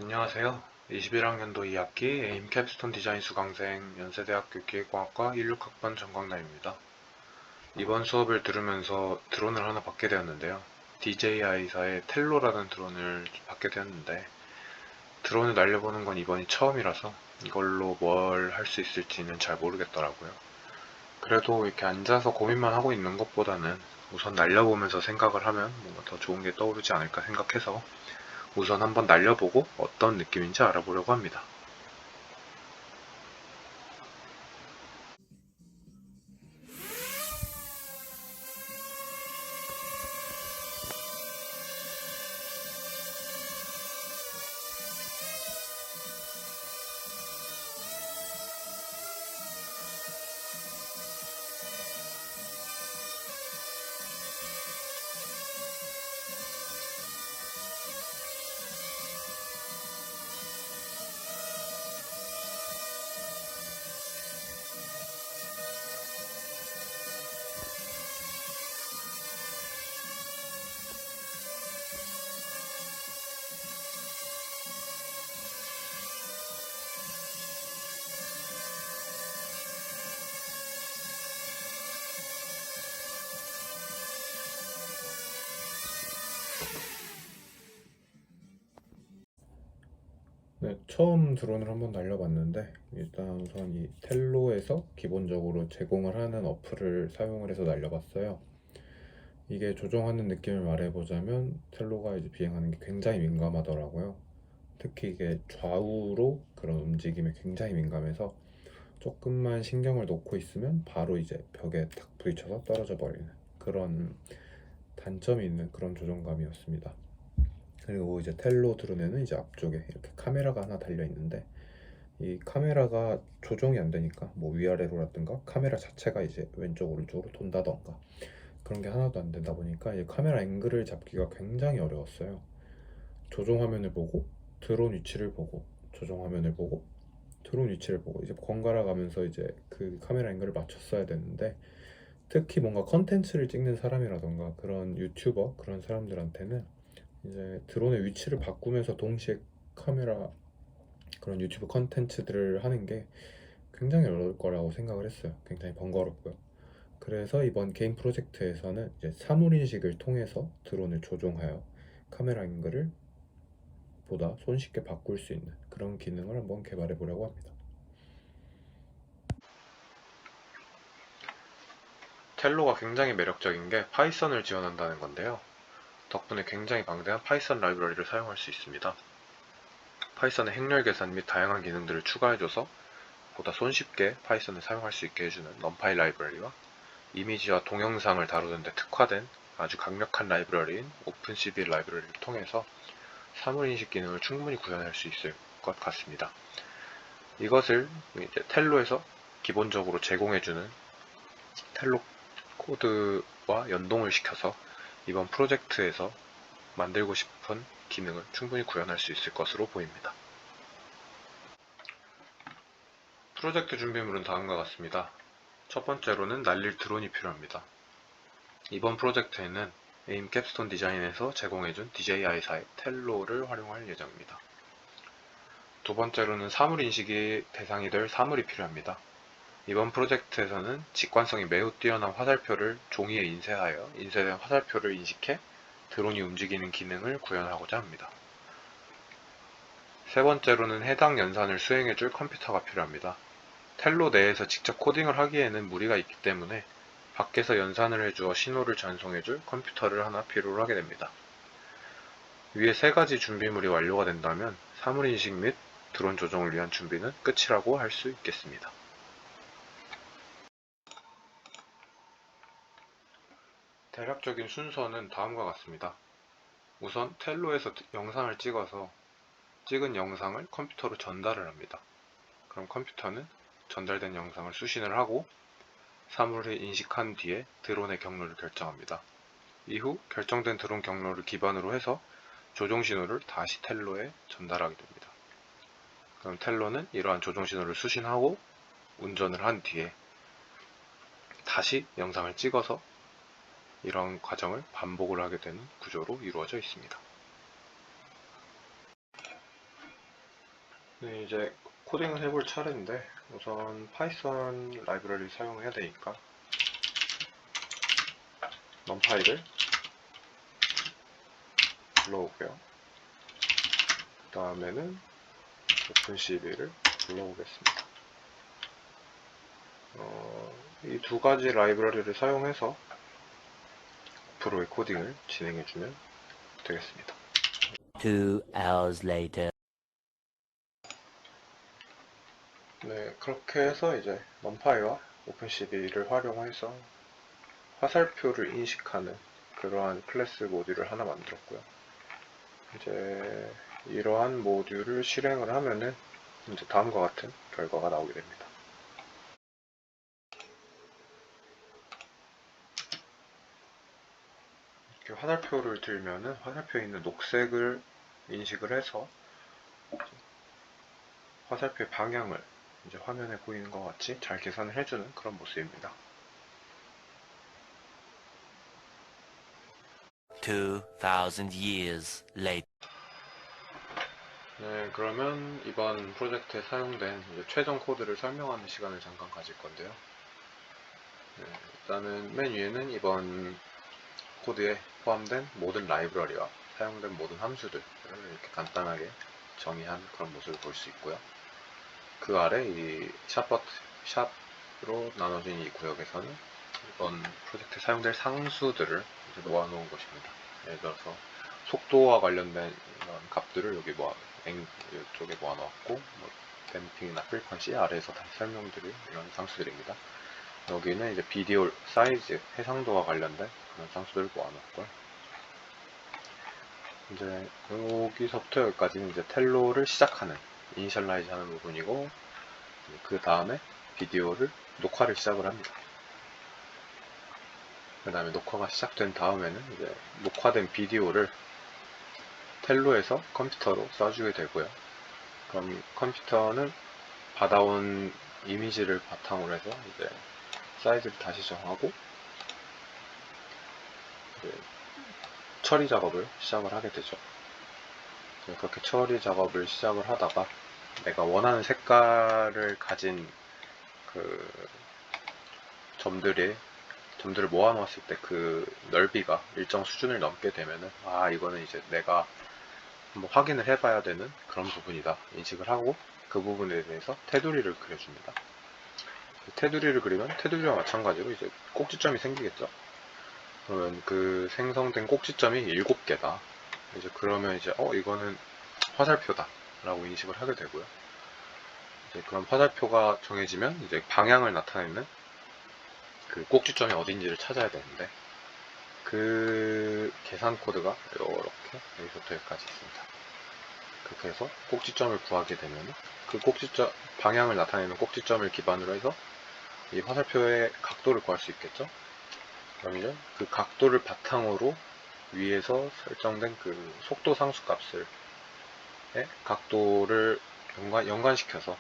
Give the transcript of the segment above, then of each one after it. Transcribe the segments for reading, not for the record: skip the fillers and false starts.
안녕하세요. 21학년도 2학기 에임 캡스톤 디자인 수강생 연세대학교 기계공학과 16학번 정광남입니다. 이번 수업을 들으면서 드론을 하나 받게 되었는데요. DJI사의 텔로라는 드론을 받게 되었는데 드론을 날려보는 건 이번이 처음이라서 이걸로 뭘 할 수 있을지는 잘 모르겠더라고요. 그래도 이렇게 앉아서 고민만 하고 있는 것보다는 우선 날려보면서 생각을 하면 뭔가 더 좋은 게 떠오르지 않을까 생각해서 우선 한번 날려보고 어떤 느낌인지 알아보려고 합니다. 네, 처음 드론을 한번 날려봤는데 일단 우선 이 텔로에서 기본적으로 제공을 하는 어플을 사용을 해서 날려봤어요. 이게 조종하는 느낌을 말해보자면 텔로가 이제 비행하는 게 굉장히 민감하더라고요. 특히 이게 좌우로 그런 움직임에 굉장히 민감해서 조금만 신경을 놓고 있으면 바로 이제 벽에 탁 부딪혀서 떨어져 버리는 그런 단점이 있는 그런 조종감이었습니다. 그리고 이제 텔로 드론에는 이제 앞쪽에 이렇게 카메라가 하나 달려 있는데 이 카메라가 조정이 안 되니까 뭐 위아래로라든가 카메라 자체가 이제 왼쪽 오른쪽으로 돈다던가 그런 게 하나도 안 되다 보니까 이 카메라 앵글을 잡기가 굉장히 어려웠어요. 조종 화면을 보고 드론 위치를 보고 조종 화면을 보고 드론 위치를 보고 이제 번갈아 가면서 이제 그 카메라 앵글을 맞췄어야 되는데 특히 뭔가 컨텐츠를 찍는 사람이라던가 그런 유튜버 그런 사람들한테는 이제 드론의 위치를 바꾸면서 동시에 카메라 그런 유튜브 컨텐츠들을 하는 게 굉장히 어려울 거라고 생각을 했어요. 굉장히 번거롭고요. 그래서 이번 게임 프로젝트에서는 이제 사물인식을 통해서 드론을 조종하여 카메라 앵글을 보다 손쉽게 바꿀 수 있는 그런 기능을 한번 개발해 보려고 합니다. 텔로가 굉장히 매력적인 게 파이썬을 지원한다는 건데요. 덕분에 굉장히 방대한 파이썬 라이브러리를 사용할 수 있습니다. 파이썬의 행렬 계산 및 다양한 기능들을 추가해줘서 보다 손쉽게 파이썬을 사용할 수 있게 해주는 넘파이 라이브러리와 이미지와 동영상을 다루는 데 특화된 아주 강력한 라이브러리인 오픈CV 라이브러리를 통해서 사물인식 기능을 충분히 구현할 수 있을 것 같습니다. 이것을 이제 텔로에서 기본적으로 제공해주는 텔로 코드와 연동을 시켜서 이번 프로젝트에서 만들고 싶은 기능을 충분히 구현할 수 있을 것으로 보입니다. 프로젝트 준비물은 다음과 같습니다. 첫 번째로는 날릴 드론이 필요합니다. 이번 프로젝트에는 에임 캡스톤 디자인에서 제공해준 DJI사의 텔로를 활용할 예정입니다. 두 번째로는 사물 인식이 대상이 될 사물이 필요합니다. 이번 프로젝트에서는 직관성이 매우 뛰어난 화살표를 종이에 인쇄하여 인쇄된 화살표를 인식해 드론이 움직이는 기능을 구현하고자 합니다. 세 번째로는 해당 연산을 수행해줄 컴퓨터가 필요합니다. 텔로 내에서 직접 코딩을 하기에는 무리가 있기 때문에 밖에서 연산을 해주어 신호를 전송해줄 컴퓨터를 하나 필요로 하게 됩니다. 위에 세 가지 준비물이 완료가 된다면 사물인식 및 드론 조종을 위한 준비는 끝이라고 할 수 있겠습니다. 대략적인 순서는 다음과 같습니다. 우선 텔로에서 영상을 찍어서 찍은 영상을 컴퓨터로 전달을 합니다. 그럼 컴퓨터는 전달된 영상을 수신을 하고 사물을 인식한 뒤에 드론의 경로를 결정합니다. 이후 결정된 드론 경로를 기반으로 해서 조종 신호를 다시 텔로에 전달하게 됩니다. 그럼 텔로는 이러한 조종 신호를 수신하고 운전을 한 뒤에 다시 영상을 찍어서 이런 과정을 반복을 하게 되는 구조로 이루어져 있습니다. 네, 이제 코딩을 해볼 차례인데 우선 파이썬 라이브러리를 사용해야 되니까 멈파이를 불러오고요. 그 다음에는 오픈CV를 불러오겠습니다. 이 두 가지 라이브러리를 사용해서 앞으로의 코딩을 진행해주면 되겠습니다. 2 hours later. 네, 그렇게 해서 이제 numpy와 오픈CV를 활용해서 화살표를 인식하는 그러한 클래스 모듈을 하나 만들었고요. 이제 이러한 모듈을 실행을 하면은 이제 다음과 같은 결과가 나오게 됩니다. 이렇게 화살표를 들면은 화살표에 있는 녹색을 인식을 해서 화살표의 방향을 이제 화면에 보이는 것 같이 잘 계산을 해주는 그런 모습입니다. 2000 years later. 네, 그러면 이번 프로젝트에 사용된 이제 최종 코드를 설명하는 시간을 잠깐 가질 건데요. 네, 일단은 맨 위에는 이번 코드에 포함된 모든 라이브러리와 사용된 모든 함수들을 이렇게 간단하게 정의한 그런 모습을 볼 수 있고요. 그 아래 이 샵으로 나눠진 이 구역에서는 이번 프로젝트에 사용될 상수들을 이제 모아놓은 것입니다. 예를 들어서 속도와 관련된 이런 값들을 여기 이쪽에 모아놓았고, 뭐 댐핑이나 프리퀀시 아래에서 다시 설명드릴 이런 상수들입니다. 여기는 이제 비디오 사이즈, 해상도와 관련된 그런 상수들을 모아놓았고요. 이제 여기서부터 여기까지는 이제 텔로를 시작하는 이니셜라이즈 하는 부분이고, 그 다음에 비디오를 녹화를 시작을 합니다. 그 다음에 녹화가 시작된 다음에는 이제 녹화된 비디오를 텔로에서 컴퓨터로 쏴주게 되고요. 그럼 컴퓨터는 받아온 이미지를 바탕으로 해서 이제 사이즈를 다시 정하고 이제 처리 작업을 시작을 하게 되죠. 그렇게 처리 작업을 시작을 하다가 내가 원하는 색깔을 가진 그 점들을 모아놓았을 때 그 넓이가 일정 수준을 넘게 되면은 이거는 이제 내가 한번 확인을 해봐야 되는 그런 부분이다 인식을 하고 그 부분에 대해서 테두리를 그려줍니다. 테두리를 그리면 테두리와 마찬가지로 이제 꼭지점이 생기겠죠. 그러면 그 생성된 꼭지점이 7개다. 이제 그러면 이제 이거는 화살표다 라고 인식을 하게 되고요. 이제 그런 화살표가 정해지면 이제 방향을 나타내는 그 꼭지점이 어딘지를 찾아야 되는데 그 계산 코드가 이렇게 여기서부터 여기까지 있습니다. 그렇게 해서 꼭지점을 구하게 되면 그 꼭지점 방향을 나타내는 꼭지점을 기반으로 해서 이 화살표의 각도를 구할 수 있겠죠. 그럼 이제 그 각도를 바탕으로 위에서 설정된 그 속도 상수 값을 각도를 연관시켜서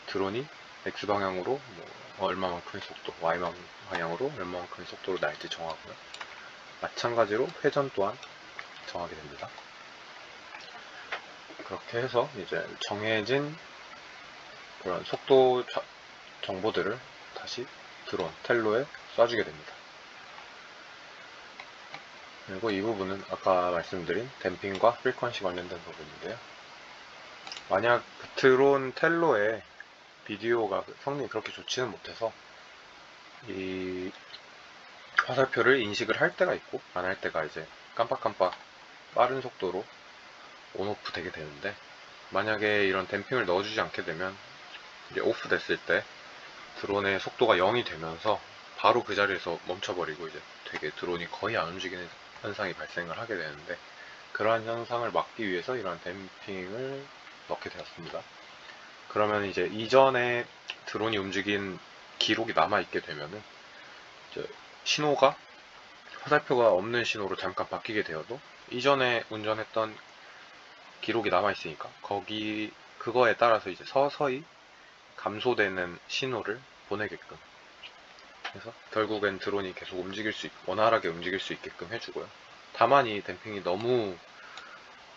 드론이 X방향으로 얼마만큼의 속도, Y방향으로 얼마만큼의 속도로 날지 정하고요. 마찬가지로 회전 또한 정하게 됩니다. 그렇게 해서 이제 정해진 그런 속도 정보들을 다시 드론, 텔로에 쏴주게 됩니다. 그리고 이 부분은 아까 말씀드린 댐핑과 프리퀀시 관련된 부분인데요. 만약 그 드론 텔로의 비디오가 성능이 그렇게 좋지는 못해서 이 화살표를 인식을 할 때가 있고 안 할 때가 이제 깜빡깜빡 빠른 속도로 온오프 되게 되는데 만약에 이런 댐핑을 넣어주지 않게 되면 이제 오프 됐을 때 드론의 속도가 0이 되면서 바로 그 자리에서 멈춰버리고 이제 되게 드론이 거의 안 움직이는 현상이 발생을 하게 되는데 그러한 현상을 막기 위해서 이러한 댐핑을 넣게 되었습니다. 그러면 이제 이전에 드론이 움직인 기록이 남아있게 되면은 이제 신호가 화살표가 없는 신호로 잠깐 바뀌게 되어도 이전에 운전했던 기록이 남아있으니까 그거에 따라서 이제 서서히 감소되는 신호를 보내게끔 해서 결국엔 드론이 계속 원활하게 움직일 수 있게끔 해주고요. 다만 이 댐핑이 너무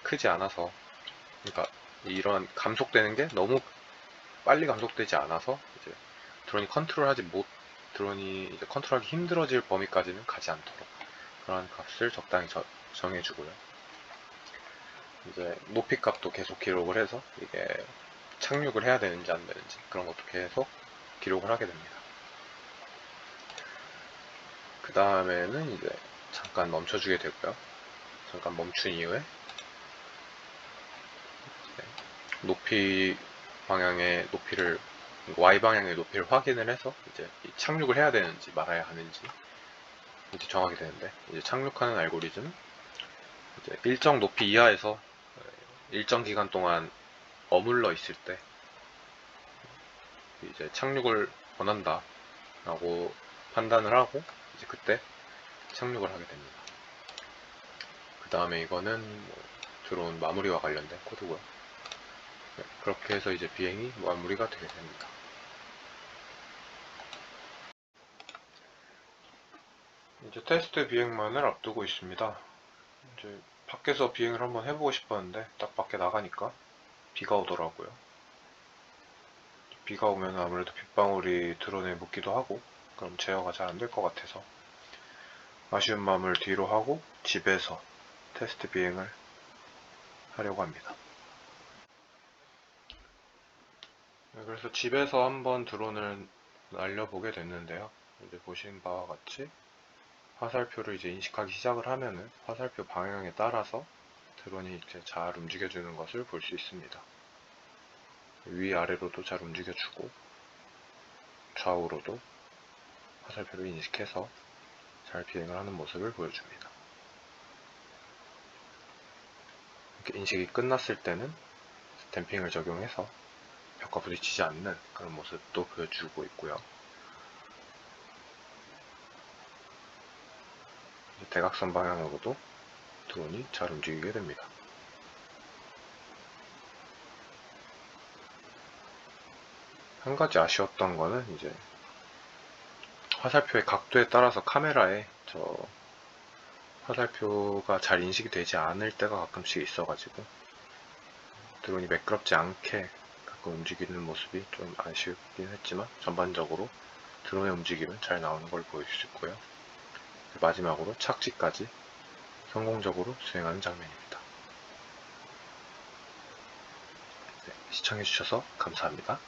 크지 않아서 그러니까 이런 감속되는 게 너무 빨리 감속되지 않아서 이제 드론이 이제 컨트롤하기 힘들어질 범위까지는 가지 않도록 그러한 값을 적당히 정해주고요. 이제 높이 값도 계속 기록을 해서 이게 착륙을 해야 되는지 안 되는지 그런 것도 계속 기록을 하게 됩니다. 그 다음에는 이제 잠깐 멈춰주게 되고요. 잠깐 멈춘 이후에 높이 방향의 높이를 Y 방향의 높이를 확인을 해서 이제 착륙을 해야 되는지 말아야 하는지 이제 정하게 되는데, 이제 착륙하는 알고리즘은 이제 일정 높이 이하에서 일정 기간 동안 머물러 있을 때 이제 착륙을 원한다 라고 판단을 하고 이제 그때 착륙을 하게 됩니다. 그 다음에 이거는 드론 마무리와 관련된 코드고요. 그렇게 해서 이제 비행이 마무리가 되게 됩니다. 이제 테스트 비행만을 앞두고 있습니다. 이제 밖에서 비행을 한번 해보고 싶었는데 딱 밖에 나가니까 비가 오더라고요. 비가 오면 아무래도 빗방울이 드론에 묻기도 하고 그럼 제어가 잘 안 될 것 같아서 아쉬운 마음을 뒤로 하고 집에서 테스트 비행을 하려고 합니다. 그래서 집에서 한번 드론을 날려보게 됐는데요. 이제 보신 바와 같이 화살표를 이제 인식하기 시작을 하면은 화살표 방향에 따라서 드론이 이제 잘 움직여주는 것을 볼 수 있습니다. 위아래로도 잘 움직여주고 좌우로도 화살표를 인식해서 잘 비행을 하는 모습을 보여줍니다. 이렇게 인식이 끝났을 때는 댐핑을 적용해서 벽과 부딪히지 않는 그런 모습도 보여주고 있고요. 대각선 방향으로도 드론이 잘 움직이게 됩니다. 한 가지 아쉬웠던 거는 이제 화살표의 각도에 따라서 카메라에 화살표가 잘 인식이 되지 않을 때가 가끔씩 있어가지고 드론이 매끄럽지 않게 가끔 움직이는 모습이 좀 아쉽긴 했지만 전반적으로 드론의 움직임은 잘 나오는 걸 보여줄 수 있고요. 마지막으로 착지까지 성공적으로 수행하는 장면입니다. 네, 시청해주셔서 감사합니다.